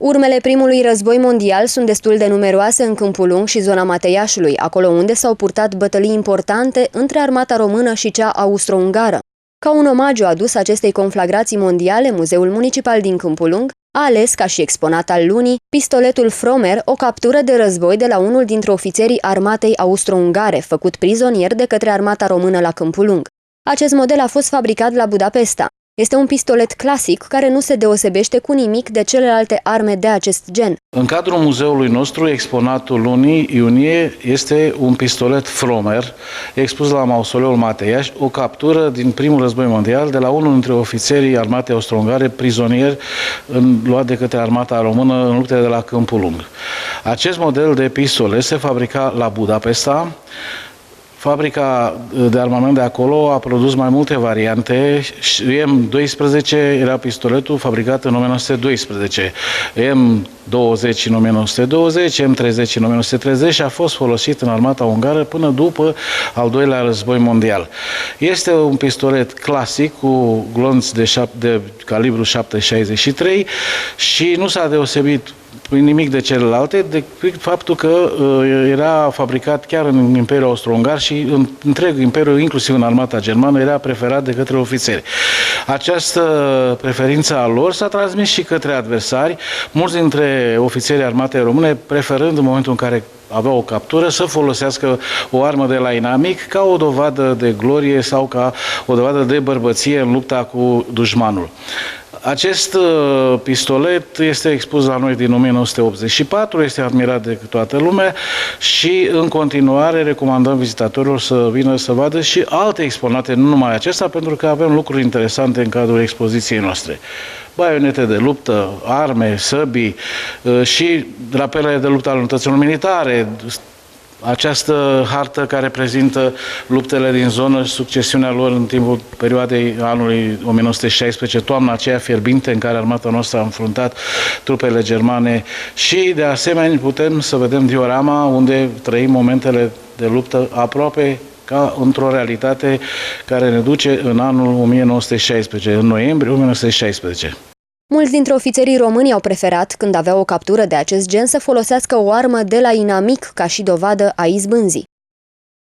Urmele primului război mondial sunt destul de numeroase în Câmpul Lung și zona Mateiașului, acolo unde s-au purtat bătălii importante între armata română și cea austro-ungară. Ca un omagiu adus acestei conflagrații mondiale, Muzeul Municipal din Câmpul Lung a ales ca și exponat al lunii pistoletul Fromer, o captură de război de la unul dintre ofițerii armatei austro-ungare, făcut prizonier de către armata română la Câmpul Lung. Acest model a fost fabricat la Budapesta. Este un pistolet clasic care nu se deosebește cu nimic de celelalte arme de acest gen. În cadrul muzeului nostru, exponatul lunii iunie este un pistolet Fromer, expus la Mausoleul Mateiaș, o captură din primul război mondial de la unul dintre ofițerii armatei austro-ungare, prizonier luat de către armata română în luptele de la Câmpul Lung. Acest model de pistolet se fabrica la Budapesta. Fabrica de armament de acolo a produs mai multe variante. M12 era pistoletul fabricat în 1912, M20 în 1920, M30 în 1930 și a fost folosit în armata ungară până după al doilea război mondial. Este un pistolet clasic cu glonți de calibru 7,63 și nu s-a deosebit nimic de celelalte, decât faptul că era fabricat chiar în Imperiul Austro-Ungar și în întreg Imperiul, inclusiv în armata germană, era preferat de către ofițeri. Această preferință a lor s-a transmis și către adversari, mulți dintre ofițerii armatei române preferând în momentul în care aveau o captură să folosească o armă de la inamic ca o dovadă de glorie sau ca o dovadă de bărbăție în lupta cu dușmanul. Acest pistolet este expus la noi din 1984, este admirat de toată lumea și în continuare recomandăm vizitatorilor să vină să vadă și alte exponate, nu numai acesta, pentru că avem lucruri interesante în cadrul expoziției noastre. Baionete de luptă, arme, săbii și drapelele de luptă ale unităților militare, această hartă care prezintă luptele din zonă și succesiunea lor în timpul perioadei anului 1916, toamna aceea fierbinte în care armata noastră a înfruntat trupele germane și de asemenea putem să vedem diorama unde trăim momentele de luptă aproape ca într-o realitate care ne duce în anul 1916, în noiembrie 1916. Mulți dintre ofițerii români au preferat, când aveau o captură de acest gen, să folosească o armă de la inamic ca și dovadă a izbânzii.